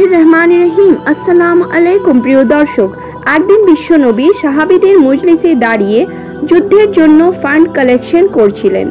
বিসমিল্লাহির-রহমানির-রহিম। আসসালামু আলাইকুম প্রিয় দর্শক। একদিন বিশ্বনবী সাহাবীদের মজলিসে দাঁড়িয়ে যুদ্ধের জন্য ফান্ড কালেকশন করছিলেন।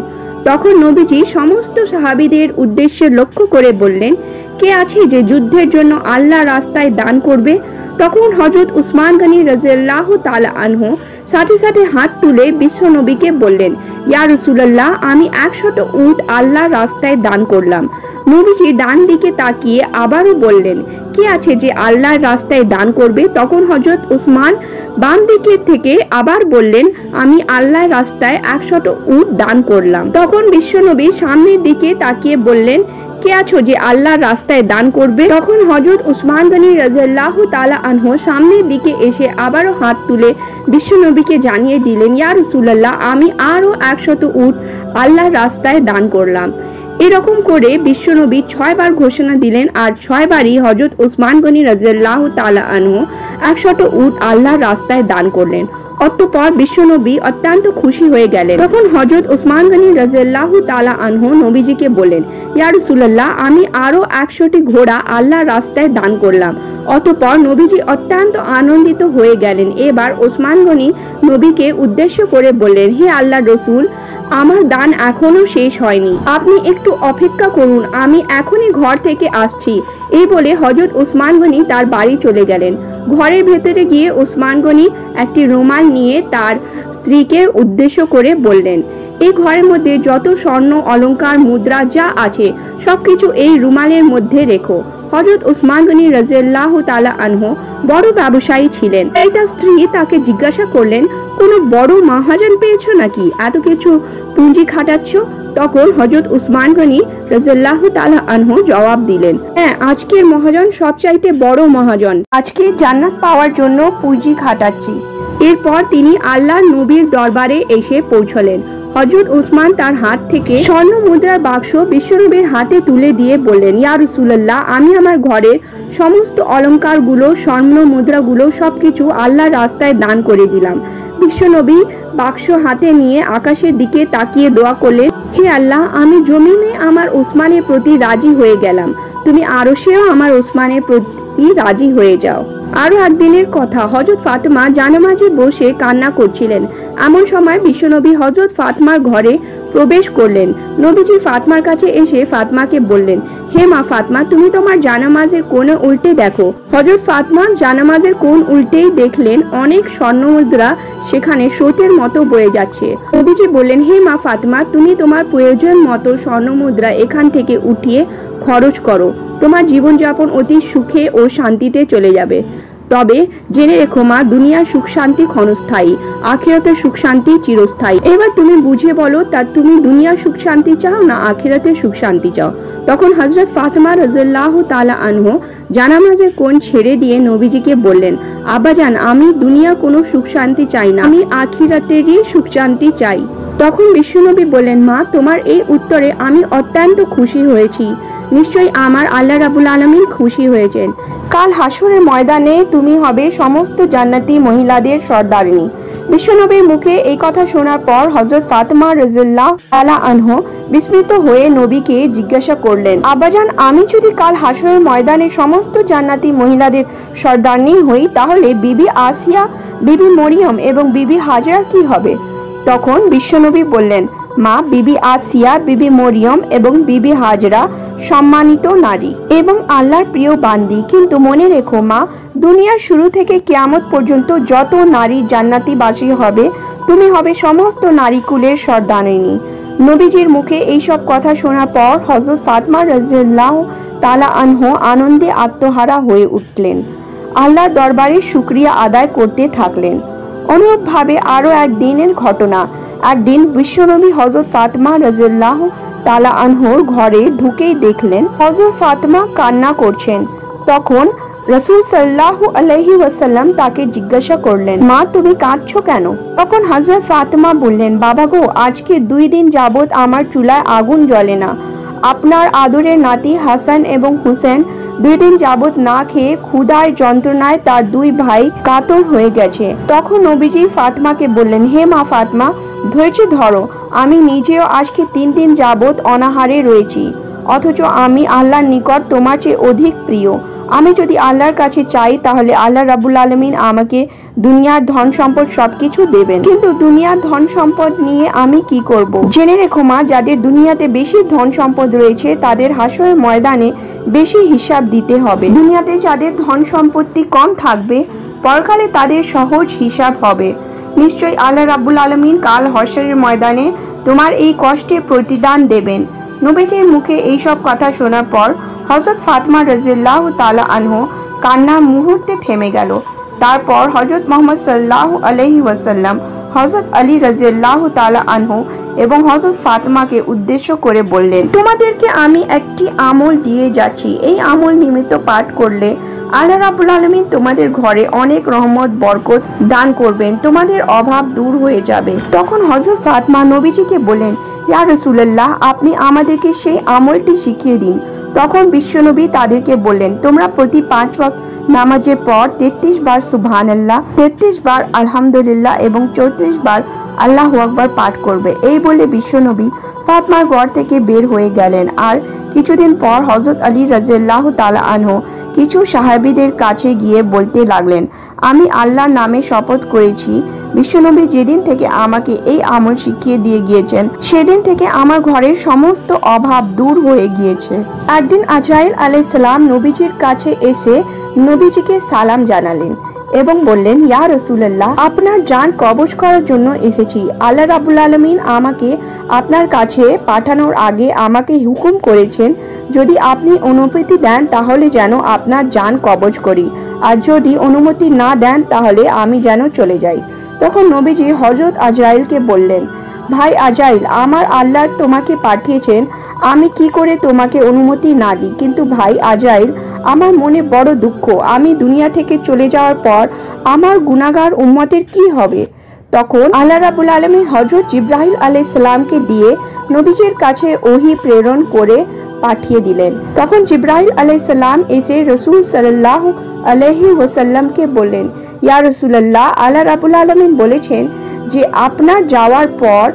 তখন নবীজি সমস্ত সাহাবীদের উদ্দেশ্যে লক্ষ্য করে বললেন, কে আছে যে যুদ্ধের জন্য আল্লাহর রাস্তায় দান করবে? তখন হযরত উসমান গনি রাদিয়াল্লাহু তাআলা আনহু সাথে সাথে হাত তুলে বিশ্বনবীকে বললেন, ইয়া রাসূলুল্লাহ, আমি 100 উট আল্লাহর রাস্তায় দান করলাম। নবীজি ডান দিকে তাকিয়ে আবারও বললেন, কে আছে যে আল্লাহর রাস্তায় দান করবে? তখন হযরত উসমান বাম দিকে থেকে আবার বললেন, আমি আল্লাহর রাস্তায় 100 উট দান করলাম। তখন বিশ্বনবী সামনের দিকে তাকিয়ে বললেন, কে আছো যে আল্লাহর রাস্তায় দান করবে? তখন হযরত উসমান গনি রাদিয়াল্লাহু তাআলা আনহু সামনের দিকে এসে আবারও হাত তুলে বিশ্বনবীকে জানিয়ে দিলেন, ইয়া রাসূলুল্লাহ, আমি আরো 100 উট আল্লাহর রাস্তায় দান করলাম। এরকম করে বিশ্বনবী 6 বার ঘোষণা দিলেন, আর 6 বারই হযরত উসমান গনি রাদিয়াল্লাহু তাআলা আনহু 100 উট আল্লাহর রাস্তায় দান করলেন। অতঃপর বিশ্বনবী অত্যন্ত খুশি হয়ে গেলেন। তখন হযরত উসমান গনি রাদিয়াল্লাহু তাআলা আনহু নবীজিকে বললেন, ইয়া রাসূলুল্লাহ, আমি আরো 100টি ঘোড়া আল্লাহর রাস্তায় দান করলাম। অতঃপর নবীজি অত্যন্ত আনন্দিত হয়ে গেলেন। এবার ওসমান গনি নবীকে উদ্দেশ্য করে বললেন, হে আল্লাহর রাসূল, আমার দান এখনো শেষ হয়নি, আপনি একটু অপেক্ষা করুন, আমি এখনই ঘর থেকে আসছি। এই বলে হযরত উসমান গনি তার বাড়ি চলে গেলেন। ঘরের ভেতরে গিয়ে উসমান গনি একটি রুমাল নিয়ে তার স্ত্রীকে উদ্দেশ্য করে বললেন, এই ঘরের মধ্যে যত স্বর্ণ অলংকার মুদ্রা যা আছে সবকিছু এই রুমালের মধ্যে রেখো। হযরত উসমান গনি রাদিয়াল্লাহু তাআলা আনহু বড় ব্যবসায়ী ছিলেন। তার স্ত্রী তাকে জিজ্ঞাসা করলেন, কোনো বড় মহাজন পেয়েছো নাকি, এত কিছু পুঁজি খাটাচ্ছ? তখন হযরত উসমান গনি রাদিয়াল্লাহু তাআলা আনহু জবাব দিলেন, হ্যাঁ, আজকের মহাজন সবচাইতে বড় মহাজন, আজকে জান্নাত পাওয়ার জন্য পুঁজি খাটাচ্ছি। এরপর তিনি আল্লাহর নবীর দরবারে এসে পৌঁছলেন। হযরত উসমান তার হাত থেকে স্বর্ণ মুদ্রার বাক্স বিশ্বনবীর হাতে তুলে দিয়ে বললেন, ইয়া রাসূলুল্লাহ, আমি আমার ঘরের সমস্ত অলংকারগুলো, স্বর্ণ মুদ্রাগুলো সবকিছু আল্লাহর রাস্তায় দান করে দিলাম। বিশ্বনবী বাক্স হাতে নিয়ে আকাশের দিকে তাকিয়ে দোয়া করলেন, হে আল্লাহ, আমি জমিনে আমার উসমানের প্রতি রাজি হয়ে গেলাম, তুমি আরশেও আমার উসমানের প্রতি রাজি হয়ে যাও। আরো একদিনের কথা, হযরত ফাতেমা জানামাজে বসে কান্না করছিলেন। এমন সময় বিশ্বনবী হযরত ফাতেমার ঘরে প্রবেশ করলেন। নবীজি ফাতেমার কাছে এসে ফাতেমাকে বললেন, হে মা ফাতেমা, তুমি তোমার জানামাজের কোণ উল্টে দেখো। হযরত ফাতেমা জানামাজের কোণ উল্টেই দেখলেন অনেক স্বর্ণমুদ্রা সেখানে স্রোতের মতো বয়ে যাচ্ছে। নবীজি বললেন, হে মা ফাতেমা, তুমি তোমার প্রয়োজন মতো স্বর্ণমুদ্রা এখান থেকে উঠিয়ে খরচ করো, তোমার জীবনযাপন অতি সুখে ও শান্তিতে চলে যাবে। তবে জেনে রেখো মা, দুনিয়ার সুখ শান্তি ক্ষণস্থায়ী, আখিরাতের সুখ শান্তি চিরস্থায়ী। এবার তুমি বুঝে বলো, তা তুমি দুনিয়ার সুখ শান্তি চাও না আখিরাতের সুখ শান্তি চাও? তখন হযরত ফাতেমা রাদিয়াল্লাহু তাআলা আনহু জানামাজের কোণ ছেড়ে দিয়ে নবীজিকে বললেন, আব্বাজান, আমি দুনিয়ার কোনো সুখ শান্তি চাই না, আমি আখিরাতেরই সুখ শান্তি চাই। তখন বিশ্বনবী বললেন, মা, তোমার এই উত্তরে আমি অত্যন্ত খুশি হয়েছি। নিশ্চয়ই আমার আল্লাহ রাব্বুল আলামিন খুশি হয়েছেন। কাল হাসরের ময়দানে তুমি হবে সমস্ত জান্নাতি মহিলাদের সর্দারিনী। বিশ্বনবীর মুখে এই কথা শোনার পর হযরত ফাতেমা রাদিয়াল্লাহু তাআলা আনহু বিস্মিত হয়ে নবীকে জিজ্ঞাসা করলেন, আব্বাজান, আমি যদি কাল হাসরের ময়দানে সমস্ত জান্নাতি মহিলাদের সর্দারিনী হই, তাহলে বিবি আসিয়া, বিবি মরিয়ম এবং বিবি হাজরা কি হবে? তখন বিশ্বনবী বললেন, মা, বিবি আসিয়া, বিবি মরিয়ম এবং বিবি হাজরা সম্মানিত নারী এবং আল্লাহর প্রিয় বান্দি। কিন্তু মনে রেখো মা, দুনিয়ার শুরু থেকে কিয়ামত পর্যন্ত যত নারী জান্নাতীবাসী হবে, তুমি হবে সমস্ত নারী কুলের সর্দারিনী। নবীজির মুখে এইসব কথা শোনার পর হযরত ফাতেমা রাদিয়াল্লাহু তাআলা আনহু আনন্দে আত্মহারা হয়ে উঠলেন। আল্লাহর দরবারে শুকরিয়া আদায় করতে থাকলেন। অনুরূপভাবে আরো একদিনের ঘটনা। একদিন বিশ্বনবী হযরত ফাতেমা রাদিয়াল্লাহু তাআলা আনহুর ঘরে ঢুকেই দেখলেন হযরত ফাতেমা কান্না করছেন। তখন রাসূল সাল্লাল্লাহু আলাইহি ওয়াসাল্লাম তাকে জিজ্ঞাসা করলেন, মা, তুমি কাঁদছো কেন? তখন হযরত ফাতেমা বললেন, বাবা গো, আজকে 2 দিন যাবত আমার চুলায় আগুন জ্বলে না। আপনার আদরের নাতি হাসান এবং হুসেন 2 দিন যাবত না খেয়ে ক্ষুধার যন্ত্রণায় তার 2 ভাই কাতর হয়ে গেছে। তখন নবীজি ফাতেমাকে বললেন, হে মা ফাতেমা, ধৈর্য ধরো, আমি নিজেও আজকে 3 দিন যাবত অনাহারে রয়েছি। অথচ আমি আল্লাহর নিকট তোমার চেয়ে অধিক প্রিয়। আমি যদি আল্লাহর কাছে চাই তাহলে আল্লাহ রাব্বুল আলামিন আমাকে দুনিয়ার ধন সম্পদ সবকিছু দেবেন, কিন্তু দুনিয়ার ধন সম্পদ নিয়ে আমি কি করব? জেনে রেখো মা, যাদের দুনিয়াতে বেশি ধন সম্পদ রয়েছে তাদের হাসরের ময়দানে বেশি হিসাব দিতে হবে। দুনিয়াতে যাদের ধন সম্পত্তি কম থাকবে পরকালে তাদের সহজ হিসাব হবে। নিশ্চয়ই আল্লাহ রাব্বুল আলামিন কাল হাসরের ময়দানে তোমার এই কষ্টে প্রতিদান দেবেন। নবীজির মুখে এইসব কথা শোনার পর হযরত ফাতেমা রাদিয়াল্লাহু তাআলা আনহু কান্না মুহূর্তে থেমে গেল। তারপর হযরত মুহাম্মদ সাল্লাল্লাহু আলাইহি ওয়াসাল্লাম হযরত আলী রাদিয়াল্লাহু তাআলা আনহু এবং হযরত ফাতেমাকে উদ্দেশ্য করে বললেন, তোমাদেরকে আমি একটি আমল দিয়ে যাচ্ছি। এই আমল নিয়মিত পাঠ করলে আল্লাহ রাব্বুল আলামিন তোমাদের ঘরে অনেক রহমত বরকত দান করবেন, তোমাদের অভাব দূর হয়ে যাবে। তখন হযরত ফাতেমা নবীজিকে বলেন, ইয়া রাসূলুল্লাহ, আপনি আমাদেরকে সেই আমলটি শিখিয়ে দিন। তখন বিশ্বনবী তাদেরকে বললেন, তোমরা প্রতি 5 ওয়াক্ত নামাজের পর 33 বার সুবহানাল্লাহ, 33 বার আলহামদুলিল্লাহ এবং 34 বার আল্লাহু আকবার পাঠ করবে। এই বলে বিশ্বনবী ফাতেমার ঘর থেকে বের হয়ে গেলেন। আর কিছুদিন পর হযরত আলী রাদিয়াল্লাহু তাআলা আনহু কিছু সাহাবীদের কাছে গিয়ে বলতে লাগলেন, আমি আল্লাহর নামে শপথ করেছি, বিশ্বনবী যেদিন থেকে আমাকে এই আমল শিখিয়ে দিয়ে গিয়েছেন সেদিন থেকে আমার ঘরের সমস্ত অভাব দূর হয়ে গিয়েছে। একদিন আজরাইল আলাইহিস সালাম নবীজির কাছে এসে নবীজিকে সালাম জানালেন এবং বললেন, ইয়া রাসূলুল্লাহ, আপনার জান কবজ করার জন্য এসেছি। আল্লাহ রাব্বুল আলামিন আমাকে আপনার কাছে পাঠানোর আগে আমাকে হুকুম করেছেন, যদি আপনি অনুমতি দেন তাহলে যেন আপনার জান কবজ করি, আর যদি অনুমতি না দেন তাহলে আমি যেন চলে যাই। তখন নবীজি হযরত আজরাইলকে বললেন, ভাই আজরাইল, আমার আল্লাহ তোমাকে পাঠিয়েছেন, আমি কি করে তোমাকে অনুমতি না দিই? কিন্তু ভাই আজরাইল, আমার মনে বড় দুঃখ, আমি দুনিয়া থেকে চলে যাওয়ার পর আমার গুনাহগার উম্মতের কি হবে? তখন আল্লাহ রাব্বুল আলামিন হযরত জিবরাইল আলাইহিস সালামকে দিয়ে নবীজির কাছে ওহী প্রেরণ করে পাঠিয়ে দিলেন। তখন জিবরাইল আলাইহিস সালাম এসে রাসূল সাল্লাল্লাহু আলাইহি ওয়াসাল্লামকে বললেন, ইয়া রাসূলুল্লাহ, আল্লাহ রাব্বুল আলামিন বলেছেন যে আপনার যাওয়ার পর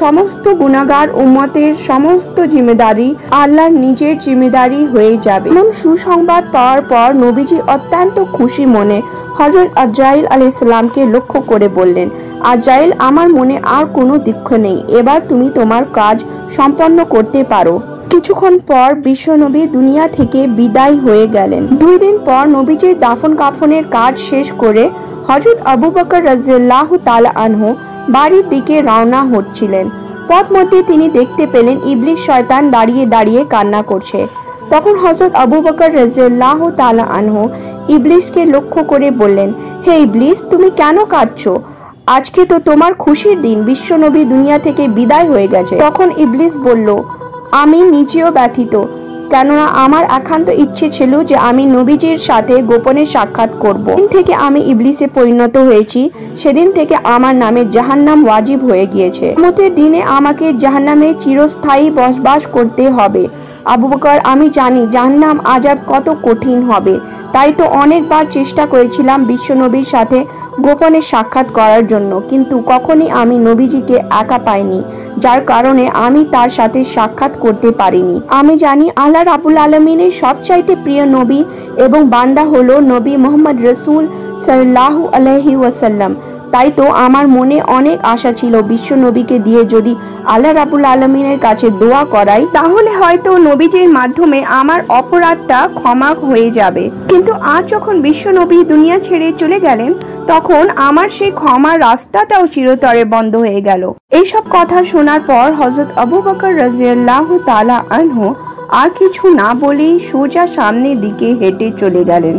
সমস্ত গুনাহগার উম্মতের সমস্ত জিম্মেদারি আল্লাহর নিজের জিম্মেদারি হয়ে যাবে। এমন সুসংবাদ পাওয়ার পর নবীজি অত্যন্ত খুশি মনে হযরত আজরাইল আলাইহিস সালামকে লক্ষ্য করে বললেন, আজরাইল, আমার মনে আর কোনো দুঃখ নেই, এবার তুমি তোমার কাজ সম্পন্ন করতে পারো। কিছুক্ষণ পর বিশ্বনবী দুনিয়া থেকে বিদায় হয়ে গেলেন। 2 দিন পর নবীজির দাফন কাফনের কাজ শেষ করে হযরত আবু বকর রাদিয়াল্লাহু তাআলা আনহু বাড়ির দিকে রওনা হচ্ছিলেন। পথ মধ্যে তিনি দেখতে পেলেন ইবলিস শয়তান দাঁড়িয়ে দাঁড়িয়ে কান্না করছে। তখন হযরত আবু বকর রাদিয়াল্লাহু তাআলা আনহু ইবলিসকে লক্ষ্য করে বললেন, হে ইবলিস, তুমি কেন কাঁদছো? আজকে তো তোমার খুশির দিন, বিশ্বনবী দুনিয়া থেকে বিদায় হয়ে গেছে। তখন ইবলিস বলল, আমি নিজেও ব্যথিত, কেননা আমার একান্ত ইচ্ছে ছিল যে আমি নবীজির সাথে গোপনে সাক্ষাৎ করব। দিন থেকে আমি ইবলিসে পরিণত হয়েছি, সেদিন থেকে আমার নামে জাহান্নাম ওয়াজিব হয়ে গিয়েছে। কিয়ামতের দিনে আমাকে জাহান্নামে চিরস্থায়ী বসবাস করতে হবে। আবু বকর, আমি জানি জাহান্নাম আযাব কত কঠিন হবে, তাই তো অনেকবার চেষ্টা করেছিলাম বিশ্বনবীর সাথে গোপনে সাক্ষাৎ করার জন্য, কিন্তু কখনই আমি নবীজিকে একা পাইনি, যার কারণে আমি তার সাথে সাক্ষাৎ করতে পারিনি। আমি জানি আল্লাহ রাব্বুল আলামিনের সবচাইতে প্রিয় নবী এবং বান্দা হলো নবী মুহাম্মদ রাসূল সাল্লাল্লাহু আলাইহি ওয়াসাল্লাম। তাই তো আমার মনে অনেক আশা ছিল বিশ্ব নবীকে দিয়ে যদি আল্লাহ রাব্বুল আলামিনের কাছে দোয়া করাই তাহলে হয়তো নবীজির মাধ্যমে আমার অপরাধটা ক্ষমা হয়ে যাবে। কিন্তু আজ যখন বিশ্ব নবী দুনিয়া ছেড়ে চলে গেলেন তখন আমার সেই ক্ষমার রাস্তাটাও চিরতরে বন্ধ হয়ে গেল। এইসব কথা শোনার পর হযরত আবু বকর রাদিয়াল্লাহু তাআলা আনহু আর কিছু না বলেই সোজা সামনের দিকে হেঁটে চলে গেলেন।